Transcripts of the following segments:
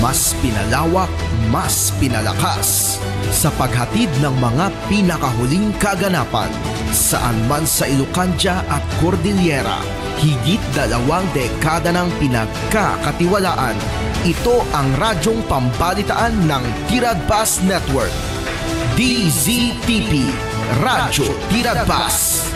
mas pinalawak, mas pinalakas sa paghatid ng mga pinakahuling kaganapan saan man sa Ilocania at Cordillera. Higit 2 dekada ng pinagkakatiwalaan. Ito ang radyong pambalitaan ng Tiradpas Network. DZTP, Radyo Tiradpas.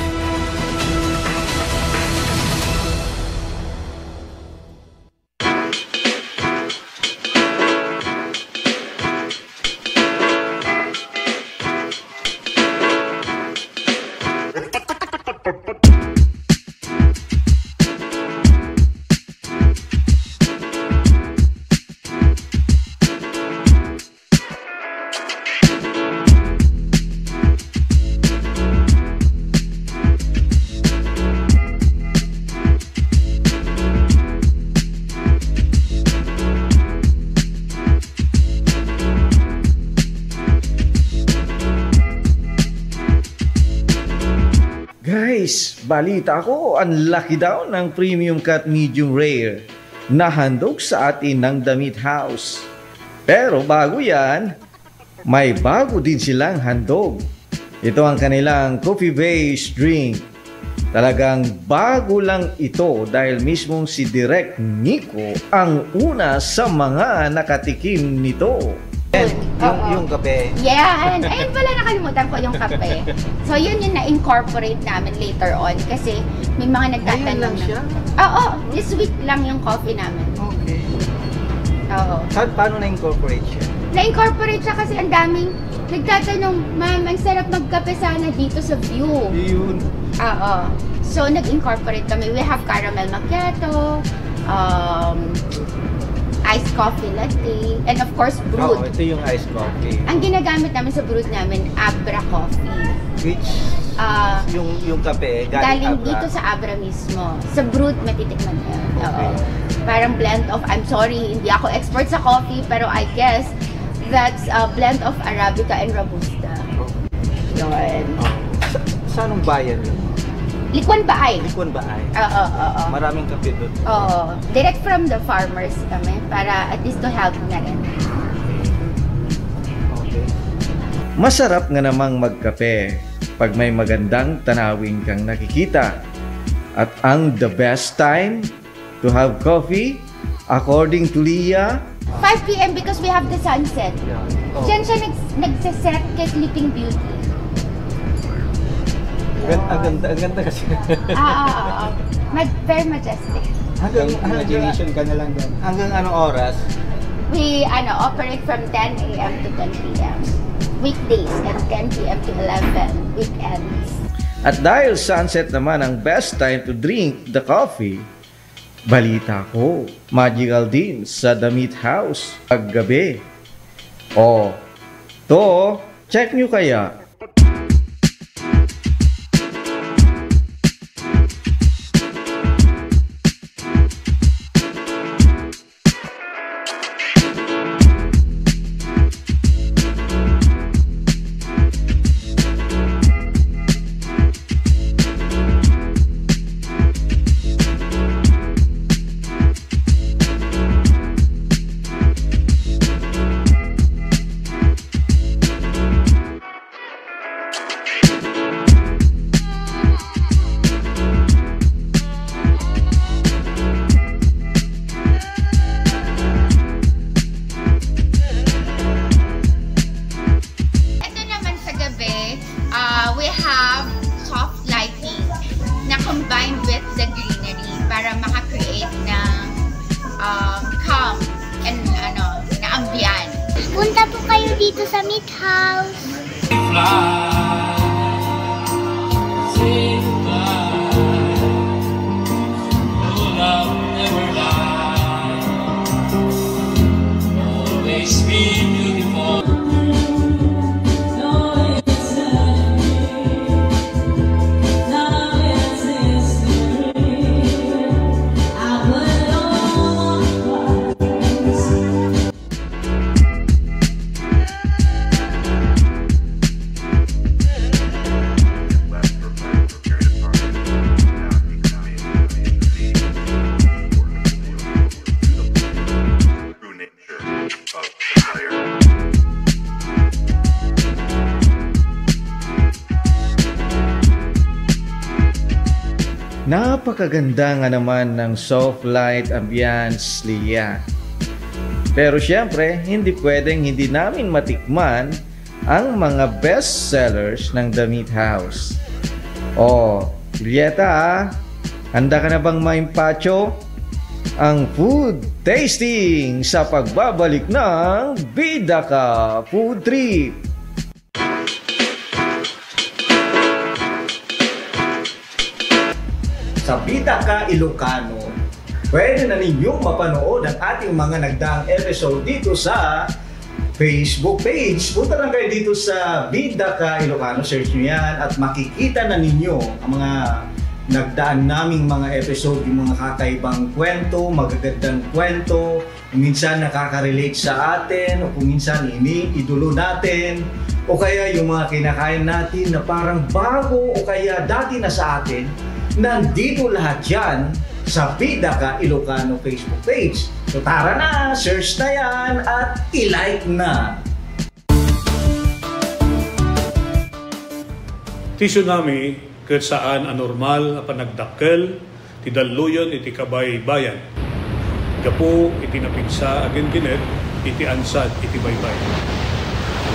Guys, balita ko, ang laki daw ng premium cut medium rare na handog sa atin ng Damit House. Pero bago yan, may bago din silang handog. Ito ang kanilang coffee-based drink. Talagang bago lang ito dahil mismong si Direk Nico ang una sa mga nakatikim nito. Yung kape. Yeah, ayun pala, nakalimutan ko yung kape. So yun yung na-incorporate namin later on kasi may mga nagtatanong lang siya? Oo, this week lang yung coffee namin. Okay. Oo. Paano na-incorporate siya? Na-incorporate siya kasi ang daming nagtatanong, ma'am, ang sarap magkape sana dito sa view. Yun. Oo. So nag-incorporate kami. We have caramel macchiato, iced coffee latte, and of course, brewed. Oo, ito yung iced coffee. Ang ginagamit namin sa brewed namin, Abra coffee. Which, yung kape, galing Abra. dito sa Abra mismo. Sa brewed, matitikman niya. Okay. Parang blend of, I'm sorry, hindi ako expert sa coffee, pero I guess that's a blend of Arabica and Robusta. Yun. Saan ang bayan yun? Likwan Baay. Likwan Baay. Oo. Maraming kape doon. Oo. Direct from the farmers kami para at least to help na rin. Okay. Masarap nga namang magkape pag may magandang tanawin kang nakikita. At ang the best time to have coffee, according to Leah, 5 p.m. because we have the sunset. Yeah. Oh. Diyan siya nagsaset kay Sleeping Beauty. Ang ganda kasi. Very majestic. Imagination ka na lang doon. Hanggang anong oras? We operate from 10 a.m. to 10 p.m. weekdays and 10 p.m. to 11 weekends. at dahil sunset naman ang best time to drink the coffee, balita ko, magical din sa Damit House paggabi. O, to, check nyo kaya. We have soft lighting na combined with the greenery para maka-create ng calm and na ambiance. Punta po kayo dito sa Meat House. Napakaganda nga naman ng soft light ambience, Lia. Pero syempre, hindi pwedeng hindi namin matikman ang mga best sellers ng The Meat House. Oh, Julieta, handa ka na bang maimpacho ang food tasting sa pagbabalik ng Bida Ka Food Trip? Sa Bida Ka Ilocano, pwede na ninyong mapanood ang ating mga nagdaang episode dito sa Facebook page. Punta lang kayo dito sa Bida Ka Ilocano, search nyo yan at makikita na ninyo ang mga nagdaan naming mga episode, yung mga kakaibang kwento, magagandang kwento, minsan nakaka-relate sa atin, o kung minsan ini-idolo natin, o kaya yung mga kinakain natin na parang bago o kaya dati na sa atin. Nandito lahat yan sa Bida Ka Ilocano Facebook page. So tara na, search na yan at i-like na. Ti tsunami ket saan anormal a panagdakkel ti daluyon iti kabay-bayan. Gapo iti napigsa agen ginet iti ansad iti baybay.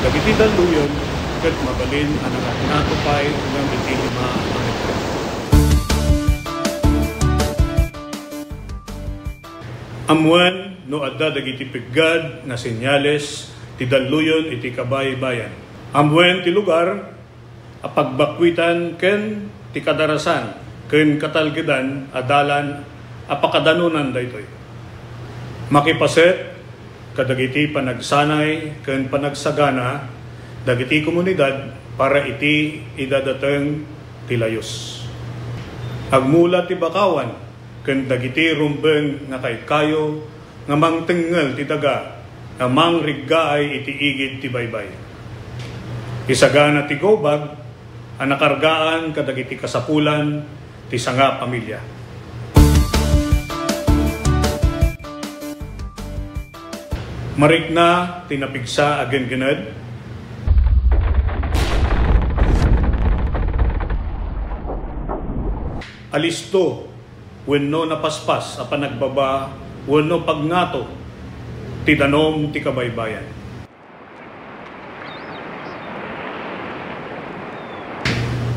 Dagiti daluyon ket mabalin ang natupay ng iti lima Amuan no adda dagiti piggad nga senyales ti daluyon iti kabay-bayan. Amuan ti lugar a pagbakwitan ken ti kadarasan ken katalgedan adalan a pakadanunan daytoy. Makipaset kadagiti panagsanay ken panagsagana dagiti komunidad para iti idadateng ti layos. Agmula ti bakawan ken dagiti rumbeng nga kayo nga mangtengel ti daga nga mangriggaay iti igid ti baybay. Isagana ti gobag ang nakargaan kadagiti kasapulan ti sanga pamilya. Marikna tinapigsa agen gened alisto wenno napaspas a panagbaba wenno pagnato ti danom ti kabaybayan.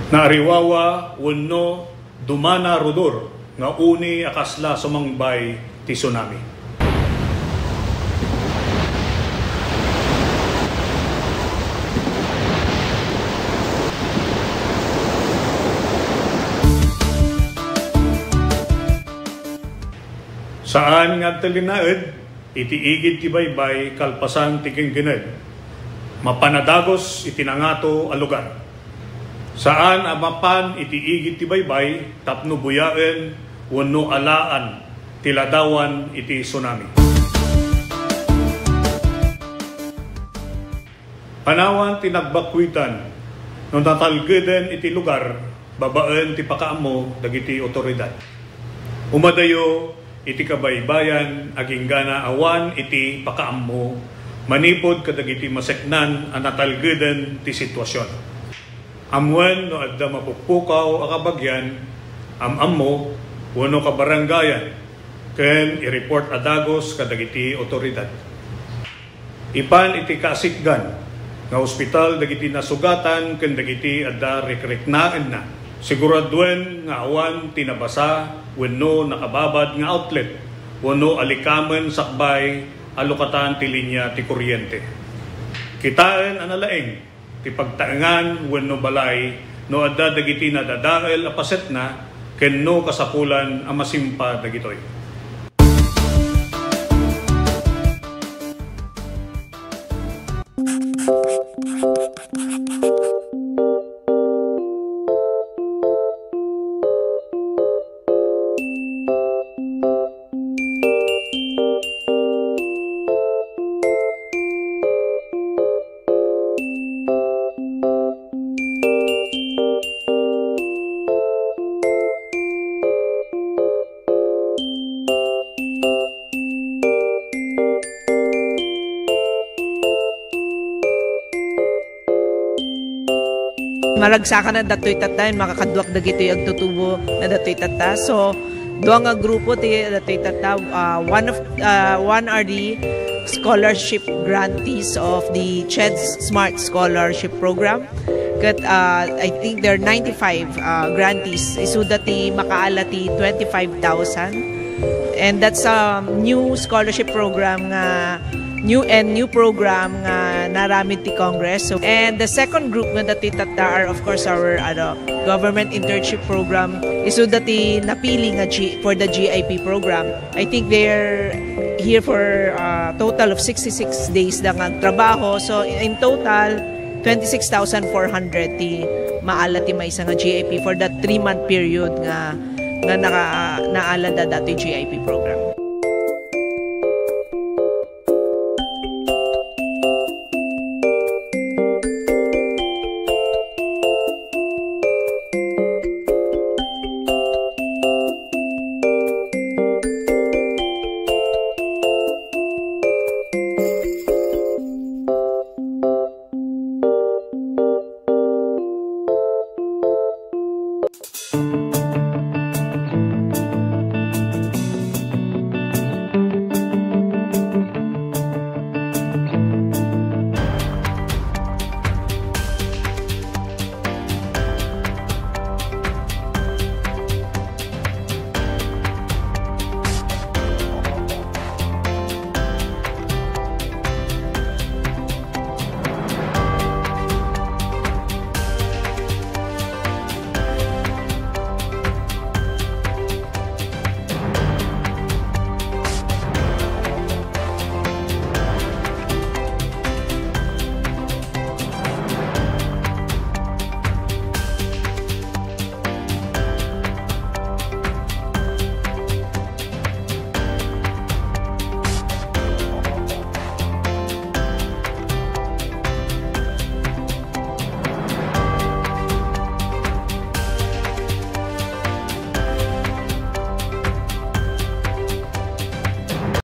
Naariwawa wenno dumana rudor nga uni akasla sumangbay ti tsunami. Saan nga talinaed, iti igid ti baybay kalpasan ti kenggened. Mapanadagos iti nangato a lugar. Saan amapan iti igid ti baybay tapno buyaen wenno alaan ti ladawan iti tsunami. Panawan ti nagbakwitan no natalgeden iti lugar babaen ti pakaammo dagiti otoridad. Umadayo iti kabaybayan aging gana awan iti pakaammo manipod kadagiti maseknan ang natalgeden ti sitwasyon. Amwen no adda mapukpukaw a kabagyan ammo wenno kabarangayan ken i-report adagos kadagiti otoridad. Ipan iti kasikgan nga ospital dagiti nasugatan ken dagiti adda rekreknaan na. Siguraduen nga awan tinabasa wenno nakababad nga outlet wenno alikamen sakbay alokatan ti linya ti kuryente. Kitaen analaeng ti pagtaengan wenno balay no adda dagiti nadadael a paset na kenno kasapulan a masimpa dagitoy. maragsakan na datoy tata, makakadwak dagitoy ang tutubo na datoy tata. So, doon nga grupo ti datoy tata, one are the scholarship grantees of the CHED's Smart Scholarship Program. Kat, I think there are 95 grantees. Isu dati makaalati 25,000. And that's a new scholarship program nga new program nga naramid ti Congress. So, and the second group nga dati tata are of course our government internship program. Isu dati napili nga for the GIP program. I think they're here for a total of 66 days lang ang trabaho. So in total 26,400 ti maala ti may nga GIP for that 3-month period nga naala da dati GIP program.